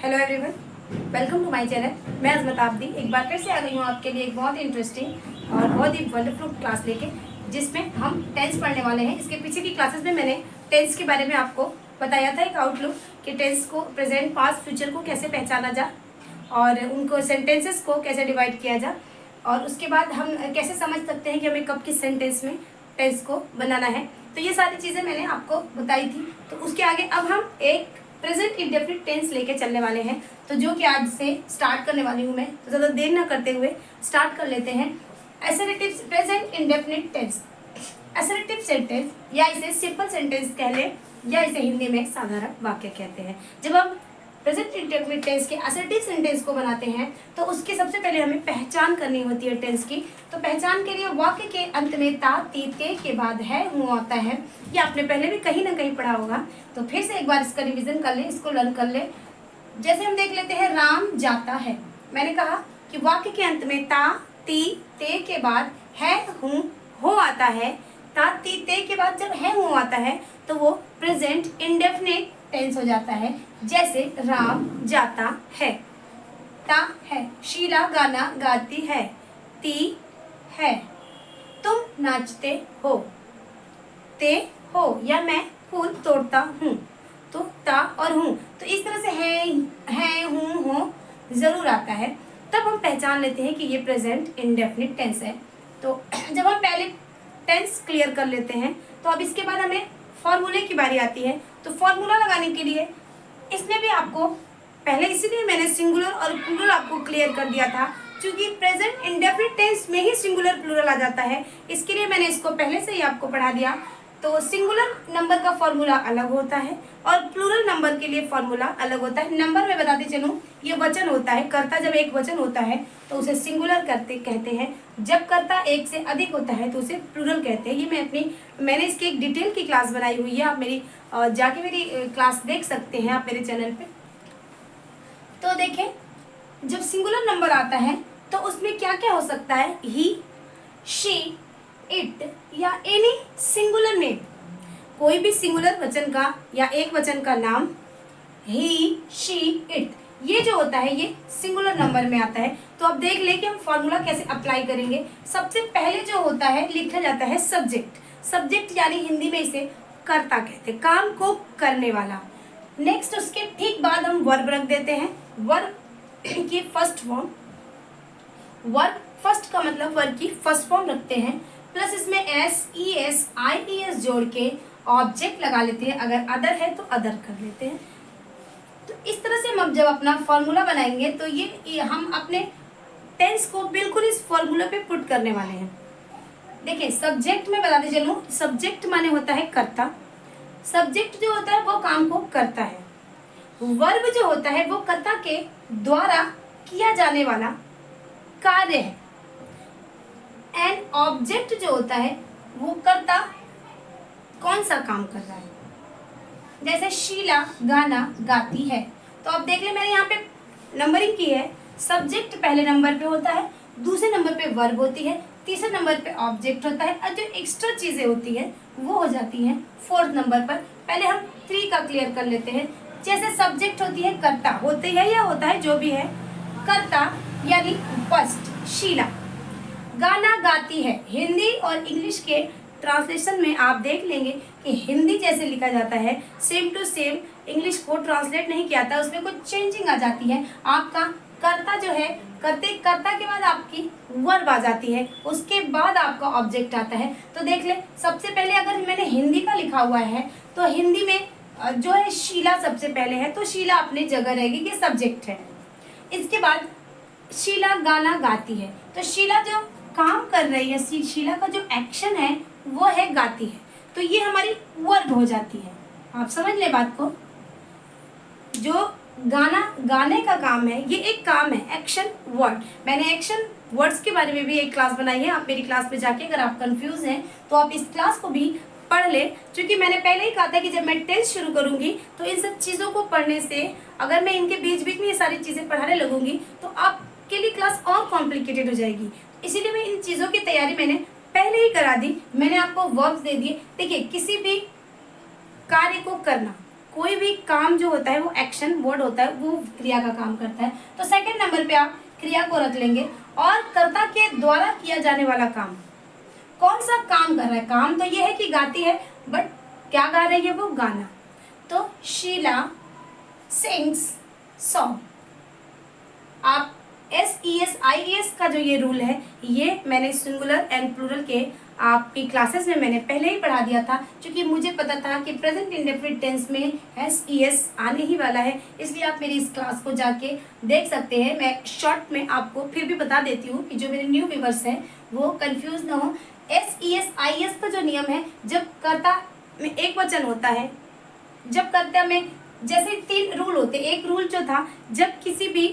Hello everyone, welcome to my channel. मैं अजमत आबदी एक बार फिर से आ गई हूँ आपके लिए एक बहुत ही इंटरेस्टिंग और बहुत ही वंडरफुल क्लास लेके, जिसमें हम टेंस पढ़ने वाले हैं। इसके पीछे की क्लासेस में मैंने टेंस के बारे में आपको बताया था, एक आउटलुक कि टेंस को प्रेजेंट, पास्ट, फ्यूचर को कैसे पहचाना जा और उनको सेंटेंसेस को कैसे डिवाइड किया जा, और उसके बाद हम कैसे समझ सकते हैं कि हमें कब किस सेंटेंस में टेंस को बनाना है। तो ये सारी चीज़ें मैंने आपको बताई थी। तो उसके आगे अब हम एक प्रेजेंट इंडेफिनिट टेंस लेके चलने वाले हैं, तो जो कि आज से स्टार्ट करने वाली हूँ मैं। तो ज़्यादा देर ना करते हुए स्टार्ट कर लेते हैं। Assertive present indefinite tense, assertive sentence या इसे सिंपल सेंटेंस कह लें, या इसे हिंदी में साधारण वाक्य कहते हैं। जब हम प्रेजेंट इंडेफिनिट टेंस के असर्टिव सेंटेंस को बनाते हैं तो उसकी सबसे पहले हमें पहचान करनी होती है टेंस की। तो पहचान के लिए वाक्य के अंत में ता, ती, ते के बाद है, हूँ आता है। ये आपने पहले भी कहीं ना कहीं पढ़ा होगा, तो फिर से एक बार इसका रिवीजन कर ले, इसको लर्न कर ले। जैसे हम देख लेते हैं, राम जाता है। मैंने कहा कि वाक्य के अंत में ता, ती, ते के बाद है, हूँ, हो आता है। ता, ती, ते के बाद जब है, हूँ आता है तो वो प्रेजेंट इंडेफिनिट टेंस हो जाता है। जैसे राम जाता है, ता है, शीला गाना गाती है, ती है, तुम नाचते हो, ते हो, या मैं फूल तोड़ता हूँ। तो ता और हूँ, तो इस तरह से है, हूँ, हो जरूर आता है। तब हम पहचान लेते हैं कि ये प्रेजेंट इंडेफिनिट टेंस है। तो जब हम पहले टेंस क्लियर कर लेते हैं तो अब इसके बाद हमें फॉर्मूले की बारी आती है। तो फॉर्मूला लगाने के लिए इसमें भी आपको पहले, इसीलिए मैंने सिंगुलर और प्लूरल आपको क्लियर कर दिया था, क्योंकि प्रेजेंट इंडेफिनिट टेंस में ही सिंगुलर प्लूरल आ जाता है। इसके लिए मैंने इसको पहले से ही आपको पढ़ा दिया। तो सिंगुलर नंबर का फॉर्मूला अलग होता है और प्लूरल नंबर के लिए फॉर्मूला अलग होता है। नंबर में बताते चलूँ, ये वचन होता है, कर्ता जब एक वचन होता है तो उसे सिंगुलर करते कहते हैं। जब कर्ता एक से अधिक होता है तो उसे प्लूरल कहते हैं। ये मैंने इसकी एक डिटेल की क्लास बनाई हुई है, आप मेरी जाके मेरी क्लास देख सकते हैं आप मेरे चैनल पे। तो देखें, जब सिंगुलर नंबर आता है तो उसमें क्या क्या हो सकता है, ही, शी, इट या एनी सिंगुलर नेम। कोई भी सिंगुलर वचन का या एक वचन का नाम, ही, शी, इट, ये जो होता है ये सिंगुलर नंबर में आता है। तो अब देख ले कि हम फॉर्मूला कैसे अप्लाई करेंगे। सबसे पहले जो होता है, लिखा जाता है सब्जेक्ट। सब्जेक्ट यानी हिंदी में इसे कर्ता कहते हैं, काम को करने वाला। नेक्स्ट उसके ठीक बाद हम वर्ब रख देते हैं। वर्ब की फर्स्ट फॉर्म, वर्ब फर्स्ट का मतलब वर्ब की फर्स्ट फॉर्म रखते हैं, प्लस इसमें एस, ई एस, आई ई एस जोड़ के ऑब्जेक्ट लगा लेते हैं। अगर अदर है तो अदर कर लेते हैं। तो इस तरह से हम जब अपना फॉर्मूला बनाएंगे तो ये हम अपने टेंस को बिल्कुल इस फॉर्मूला पे पुट करने वाले हैं। देखिए, सब्जेक्ट में बताते चलूं, सब्जेक्ट माने होता है कर्ता। सब्जेक्ट जो होता है वो काम को करता है। वर्ब जो होता है वो कर्ता के द्वारा किया जाने वाला कार्य है। एंड ऑब्जेक्ट जो होता है वो कर्ता कौन सा काम कर रहा है। जैसे शीला गाना गाती है, तो अब देख ले मैंने यहाँ पे नंबरिंग की है। सब्जेक्ट पहले नंबर पे होता है, दूसरे नंबर पे वर्ब होती है, तीसरे नंबर पे ऑब्जेक्ट होता है, और जो एक्स्ट्रा चीजें होती है वो हो जाती हैं फोर्थ नंबर पर। पहले हम 3 का क्लियर कर लेते हैं। जैसे सब्जेक्ट होती है कर्ता, होते है या होता है जो भी है, कर्ता यानी फर्स्ट शीला। गाना गाती है, हिंदी और इंग्लिश के ट्रांसलेशन में आप देख लेंगे कि हिंदी जैसे लिखा जाता है सेम टू सेम इंग्लिश को ट्रांसलेट नहीं किया था, उसमें कुछ चेंजिंग आ जाती है। आपका कर्ता जो है, कर्ता के बाद आपकी वर्ब आ जाती है, उसके बाद आपका ऑब्जेक्ट आता है। तो देख ले, सबसे पहले अगर मैंने हिंदी का लिखा हुआ है तो हिंदी में जो है शीला सबसे पहले है, तो शीला अपनी जगह रहेगी, ये सब्जेक्ट है। इसके बाद शीला गाना गाती है, तो शीला जो काम कर रही है, शीला का जो एक्शन है वो है गाती है, तो ये हमारी वर्ब हो जाती है। आप समझ ले बात को। जो गाने का काम है ये एक काम है, एक्शन वर्ड। मैंने एक्शन वर्ड्स के बारे में भी एक क्लास बनाई है, आप मेरी क्लास पे जाके अगर आप कंफ्यूज हैं तो आप इस क्लास को भी पढ़ ले। क्योंकि मैंने पहले ही कहा था कि जब मैं टेंस शुरू करूंगी तो इन सब चीज़ों को पढ़ने से, अगर मैं इनके बीच बीच में ये सारी चीज़ें पढ़ाने लगूंगी तो आपके लिए क्लास और कॉम्प्लिकेटेड हो जाएगी। इसीलिए मैं इन चीज़ों की तैयारी मैंने पहले ही करा दी। मैंने आपको वर्ब्स दे दिए। देखिए, किसी भी कार्य को करना, कोई भी काम जो होता है वो एक्शन वर्ड होता है, वो क्रिया का काम करता है। तो सेकंड नंबर पे आप क्रिया को रख लेंगे। और कर्ता के द्वारा किया जाने वाला काम, कौन सा काम कर रहा है? काम तो ये है कि गाती है, बट क्या गा रही है वो? गाना। तो शीला सिंग्स सॉन्ग। आप SES का जो ये रूल है, ये मैंने सिंगुलर एंड प्लूरल के आपकी क्लासेस में मैंने पहले ही पढ़ा दिया था, क्योंकि मुझे पता था कि प्रेजेंट इंडेफिनिट टेंस में SES आने ही वाला है, इसलिए आप मेरी इस क्लास को जाके देख सकते हैं। मैं शॉर्ट में आपको फिर भी बता देती हूँ कि जो मेरे न्यू व्यूअर्स हैं वो कंफ्यूज ना हो। SES का जो नियम है, जब कर्ता में एक वचन होता है, जब कर्ता में जैसे 3 रूल होते, एक रूल जो था, जब किसी भी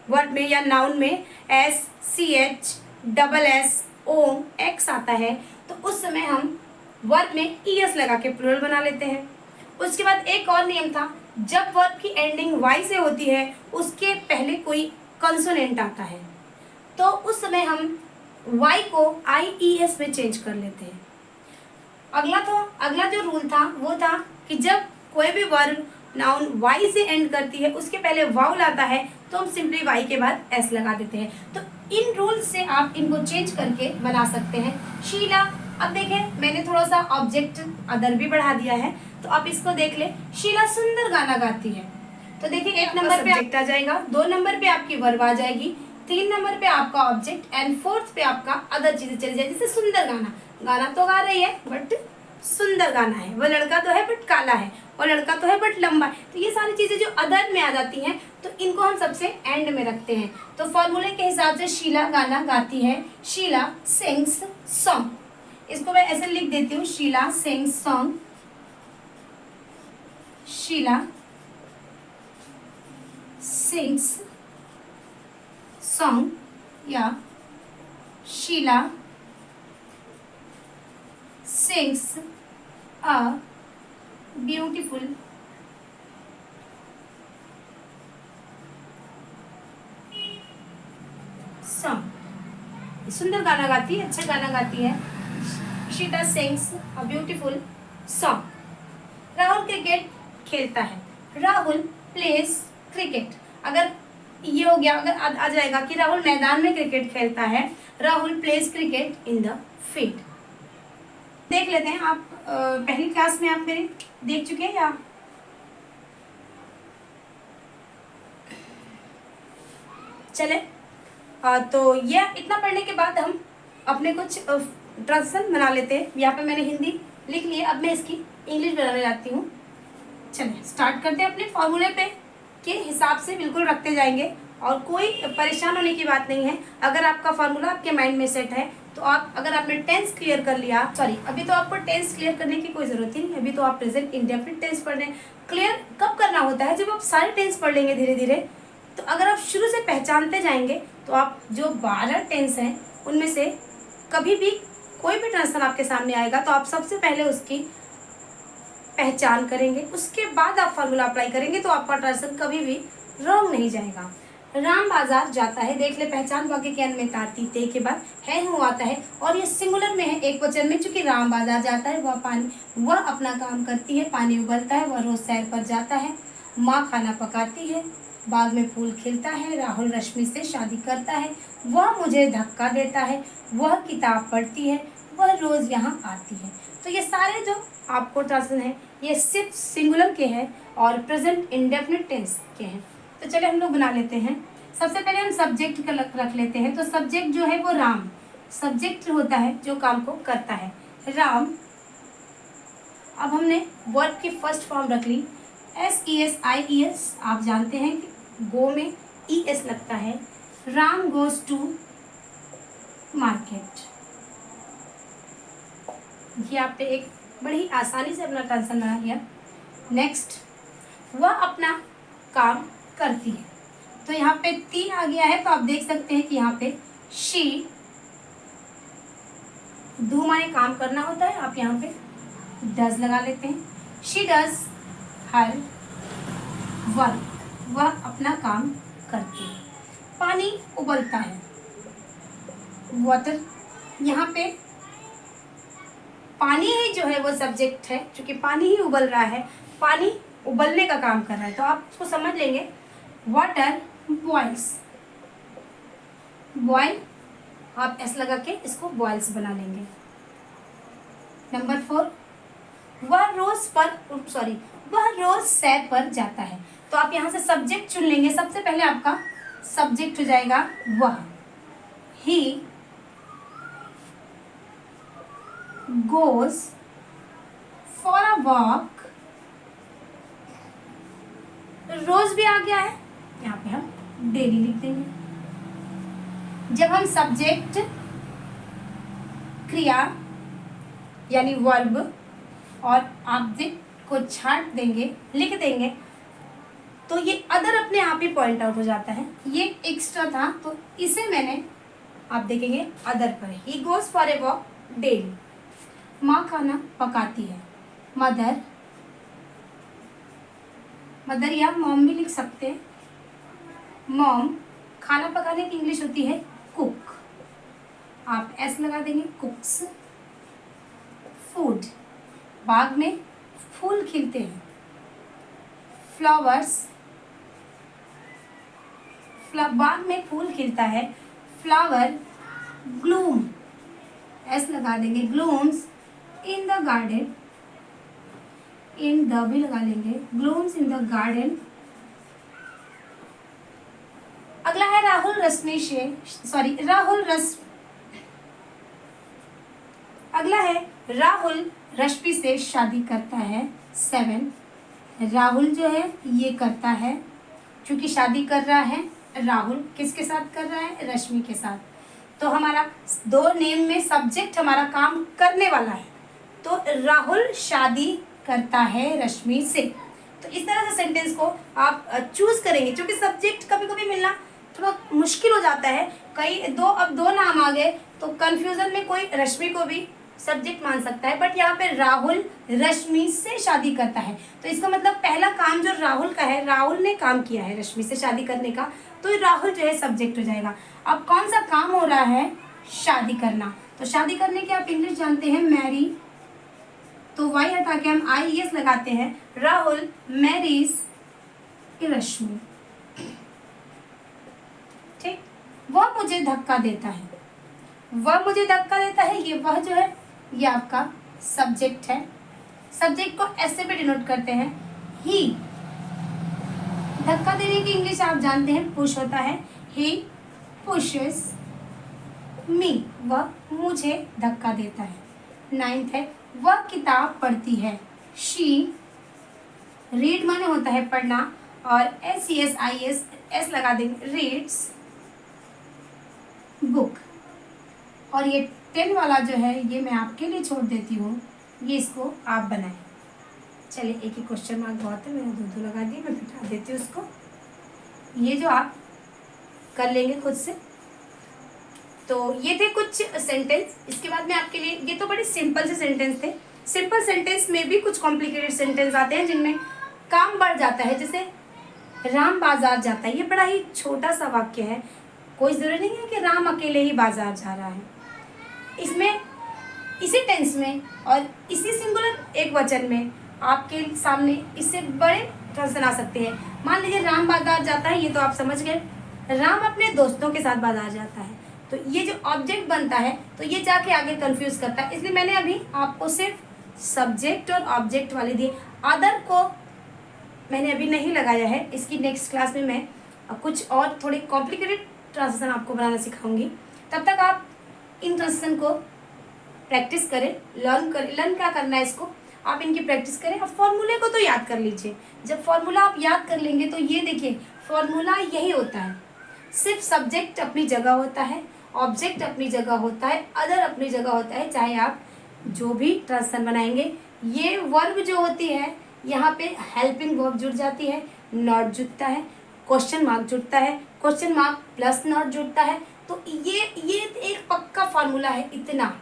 वर्ड में या नाउन में SCH, SS आता है, तो उस समय हम वर्ब में ES लगा के प्लूरल बना लेते हैं। उसके बाद एक और नियम था, जब वर्ब की एंडिंग Y से होती है, उसके पहले कोई कंसोनेंट आता है, तो उस समय हम Y को IES में चेंज कर लेते हैं। अगला जो रूल था वो था कि जब कोई भी वर्ब नाउन Y से एंड करती है, उसके पहले वाउल आता है, तो हम सिंपली Y के बाद S लगा देते हैं। तो इन रूल से आप इनको चेंज करके बना सकते हैं। शीला, अब देखें मैंने थोड़ा सा ऑब्जेक्ट अदर भी बढ़ा दिया है, तो आप इसको देख ले। शीला सुंदर गाना गाती है, तो देखिए 1 नंबर पे ऑब्जेक्ट आ जाएगा, 2 नंबर पे आपकी वर्ब आ जाएगी, 3 नंबर पे आपका ऑब्जेक्ट एंड 4th पे आपका अदर चीजें चली जाए। जैसे सुंदर गाना तो गा रही है बट सुंदर गाना है, वो लड़का तो है बट काला है, और लड़का तो है बट लंबा है। तो ये सारी चीजें जो अदर में आ जाती हैं, तो इनको हम सबसे एंड में रखते हैं। तो फॉर्मूले के हिसाब से शीला गाना गाती है, शीला सिंग्स सॉन्ग। इसको मैं ऐसे लिख देती हूँ, Sheela sings song, Sheela sings song या Sheela sings a beautiful song। सुंदर गाना गाती है, अच्छा गाना गाती है। She does sings a beautiful song। Rahul cricket खेलता है, राहुल प्लेज क्रिकेट। अगर ये हो गया, अगर आ जाएगा कि राहुल मैदान में क्रिकेट खेलता है, Rahul pledge cricket in the field. देख लेते हैं, आप पहली क्लास में आप मेरे देख चुके हैं या? चले, तो ये इतना पढ़ने के बाद हम अपने कुछ ट्रांसलेशन बना लेते हैं। यहाँ पे मैंने हिंदी लिख ली है, अब मैं इसकी इंग्लिश बनाने जाती हूँ। चलिए स्टार्ट करते हैं। अपने फॉर्मूले पे के हिसाब से बिल्कुल रखते जाएंगे, और कोई परेशान होने की बात नहीं है। अगर आपका फार्मूला आपके माइंड में सेट है, तो आप, अगर आपने टेंस क्लियर कर लिया, अभी तो आपको टेंस क्लियर करने की कोई जरूरत ही नहीं, अभी तो आप प्रेजेंट इंडेफिनिट टेंस पढ़ रहे हैं। क्लियर कब करना होता है? जब आप सारे टेंस पढ़ लेंगे धीरे धीरे। तो अगर आप शुरू से पहचानते जाएंगे, तो आप जो 12 टेंस हैं उनमें से कभी भी कोई भी ट्रांसलेशन आपके सामने आएगा, तो आप सबसे पहले उसकी पहचान करेंगे, उसके बाद आप फार्मूला अप्लाई करेंगे, तो आपका ट्रांसलेशन कभी भी रॉन्ग नहीं जाएगा। राम बाजार जाता है, देख ले पहचान, वाक्य के अंत में ताती ते के बाद है हूँ आता है, और ये सिंगुलर में है, एक वचन में। चूंकि राम बाजार जाता है, वह अपना काम करती है, पानी उबलता है, वह रोज सैर पर जाता है, माँ खाना पकाती है, बाग में फूल खिलता है, राहुल रश्मि से शादी करता है, वह मुझे धक्का देता है, वह किताब पढ़ती है, वह रोज यहाँ आती है। तो ये सारे जो आपको ट्रांसलेशन है, ये सिर्फ सिंगुलर के हैं और प्रेजेंट इंडेफिनिट टेंस के हैं। तो चलिए हम लोग बना लेते हैं। सबसे पहले हम सब्जेक्ट का रख लेते हैं। तो सब्जेक्ट जो है वो राम, सब्जेक्ट होता है जो काम को करता है, राम। अब हमने वर्ब की फर्स्ट फॉर्म रख ली, SESIES। आप जानते हैं कि गो में ES लगता है। Ram goes to market. ये आपने एक बड़ी आसानी से अपना ट्रांसलेशन बना लिया। नेक्स्ट, वह अपना काम करती है। तो यहाँ पे 3 आ गया है, तो आप देख सकते हैं कि यहाँ पे शी, डू माने काम करना होता है, आप यहाँ पे डज लगा लेते हैं। शी डज हर वर्क, वह अपना काम करती है। पानी उबलता है, वाटर। यहाँ पे पानी ही जो है वो सब्जेक्ट है, क्योंकि पानी ही उबल रहा है, पानी उबलने का काम कर रहा है, तो आप उसको समझ लेंगे वाटर बॉइल्स। बॉयल आप एस लगा के इसको बॉइल्स बना लेंगे। नंबर 4, वह रोज सैर पर जाता है। तो आप यहाँ से सब्जेक्ट चुन लेंगे। सबसे पहले आपका सब्जेक्ट हो जाएगा वह, he goes for a walk. रोज भी आ गया है, यहाँ पे हम डेली लिख देंगे। जब हम सब्जेक्ट, क्रिया यानी वर्ब और ऑब्जेक्ट को छाट देंगे, लिख देंगे, तो ये अदर अपने आप ही पॉइंट आउट हो जाता है। ये एक्स्ट्रा था तो इसे मैंने, आप देखेंगे अदर पर, ही goes for a walk daily. माँ खाना पकाती है, मदर, मदर या मॉम भी लिख सकते हैं। मॉम खाना पकाने की इंग्लिश होती है कुक, आप एस लगा देंगे, कुक्स। फूड, बाग में फूल खिलते हैं। फ्लावर्स, बाग में फूल खिलता है। फ्लावर ब्लूम, एस लगा देंगे, blooms in the garden, in the भी लगा लेंगे, ब्लूम्स इन द गार्डन। अगला है राहुल रश्मि से, अगला है राहुल रश्मि से शादी करता है। 7, राहुल जो है ये करता है, क्योंकि शादी कर रहा है राहुल किसके साथ कर रहा है, रश्मि के साथ। तो हमारा 2 नेम में सब्जेक्ट हमारा काम करने वाला है, तो राहुल शादी करता है रश्मि से। तो इस तरह से सेंटेंस को आप चूज करेंगे, क्योंकि सब्जेक्ट कभी कभी मिलना थोड़ा मुश्किल हो जाता है। अब दो नाम आ गए तो कंफ्यूजन में कोई रश्मि को भी सब्जेक्ट मान सकता है, बट यहाँ पे राहुल रश्मि से शादी करता है, तो इसका मतलब पहला काम जो राहुल का है, राहुल ने काम किया है रश्मि से शादी करने का, तो राहुल जो है सब्जेक्ट हो जाएगा। अब कौन सा काम हो रहा है, शादी करना। तो शादी करने की आप इंग्लिश जानते हैं मैरी, तो वाई हटा के हम IES लगाते हैं। राहुल मैरीज रश्मि, ठीक। वह मुझे धक्का देता है, वह मुझे धक्का देता है, ये वह जो है ये आपका सब्जेक्ट है। सब्जेक्ट को ऐसे भी डिनोट करते हैं, ही। धक्का देने की इंग्लिश आप जानते हैं, पुश होता है, ही पुशेस मी, वह मुझे धक्का देता है। 9th है, वह किताब पढ़ती है, शी। रीड माने होता है पढ़ना, और SES एस लगा देंगे, रीड्स बुक। और ये 10 वाला जो है ये मैं आपके लिए छोड़ देती हूँ, ये इसको आप बनाएं। चलिए, एक ही क्वेश्चन मार्क बहुत है, मैंने 2 लगा दिए, मैं बिठा देती हूँ उसको। ये जो आप कर लेंगे खुद से। तो ये थे कुछ सेंटेंस। इसके बाद में आपके लिए, ये तो बड़े सिंपल से सेंटेंस थे। सिंपल सेंटेंस में भी कुछ कॉम्प्लिकेटेड सेंटेंस आते हैं जिनमें काम बढ़ जाता है, जैसे राम बाजार जाता है, ये बड़ा ही छोटा सा वाक्य है, कोई ज़रूरी नहीं है कि राम अकेले ही बाजार जा रहा है। इसमें इसी टेंस में और इसी सिंगुलर एक वचन में आपके सामने इससे बड़े ट्रांसलेशन आ सकते हैं। मान लीजिए राम बाजार जाता है, ये तो आप समझ गए, राम अपने दोस्तों के साथ बाजार जाता है, तो ये जो ऑब्जेक्ट बनता है तो ये जाके आगे कंफ्यूज करता है। इसलिए मैंने अभी आपको सिर्फ सब्जेक्ट और ऑब्जेक्ट वाले दिए, अदर को मैंने अभी नहीं लगाया है। इसकी नेक्स्ट क्लास में मैं कुछ और थोड़े कॉम्प्लिकेटेड ट्रांसलेशन आपको बनाना सिखाऊंगी। तब तक आप इन ट्रांसलेशन को प्रैक्टिस करें, लर्न करें। लर्न क्या करना है, इसको आप इनकी प्रैक्टिस करें। अब फॉर्मूले को तो याद कर लीजिए। जब फॉर्मूला आप याद कर लेंगे तो ये देखिए, फॉर्मूला यही होता है, सिर्फ सब्जेक्ट अपनी जगह होता है, ऑब्जेक्ट अपनी जगह होता है, अदर अपनी जगह होता है। चाहे आप जो भी ट्रांसलेशन बनाएंगे, ये वर्ब जो होती है यहाँ पे हेल्पिंग वर्ब जुड़ जाती है, नॉट जुड़ता है, क्वेश्चन मार्क जुड़ता है, क्वेश्चन मार्क प्लस नॉट जुड़ता है। तो ये एक पक्का फार्मूला है इतना।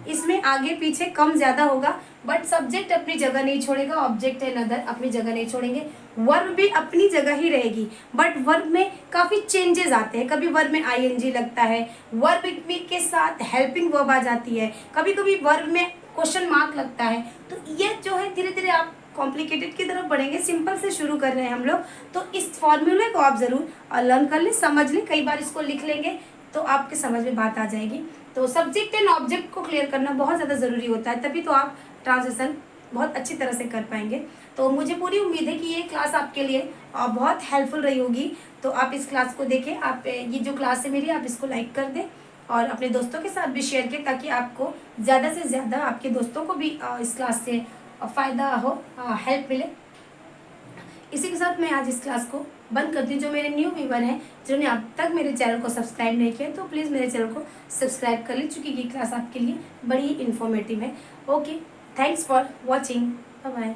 इसमें आगे पीछे कम ज़्यादा होगा, बट सब्जेक्ट अपनी जगह नहीं छोड़ेगा, ऑब्जेक्ट एंड अदर अपनी जगह नहीं छोड़ेंगे, वर्ब भी अपनी जगह ही रहेगी। बट वर्ब में काफ़ी चेंजेस आते हैं, कभी वर्ब में ING लगता है, वर्ब के साथ हेल्पिंग वर्ब आ जाती है, कभी कभी वर्ब में क्वेश्चन मार्क लगता है। तो ये जो है धीरे धीरे आप कॉम्प्लिकेटेड की तरफ बढ़ेंगे, सिंपल से शुरू कर रहे हैं हम लोग। तो इस फॉर्मूले को आप ज़रूर लर्न कर लें, समझ लें, कई बार इसको लिख लेंगे तो आपके समझ में बात आ जाएगी। तो सब्जेक्ट एंड ऑब्जेक्ट को क्लियर करना बहुत ज़्यादा ज़रूरी होता है, तभी तो आप ट्रांसलेशन बहुत अच्छी तरह से कर पाएंगे। तो मुझे पूरी उम्मीद है कि ये क्लास आपके लिए बहुत हेल्पफुल रही होगी। तो आप इस क्लास को देखें, आप ये जो क्लास है मेरी, आप इसको लाइक कर दें और अपने दोस्तों के साथ भी शेयर करें, ताकि आपको ज़्यादा से ज़्यादा आपके दोस्तों को भी इस क्लास से फ़ायदा हो, हेल्प मिले। इसी के साथ मैं आज इस क्लास को बंद करती हूँ। जो मेरे न्यू व्यूवर हैं, जिन्होंने अब तक मेरे चैनल को सब्सक्राइब नहीं किया, तो प्लीज़ मेरे चैनल को सब्सक्राइब कर लें, क्योंकि ये क्लास आपके लिए बड़ी ही इन्फॉर्मेटिव है। Okay, thanks for watching, bye bye.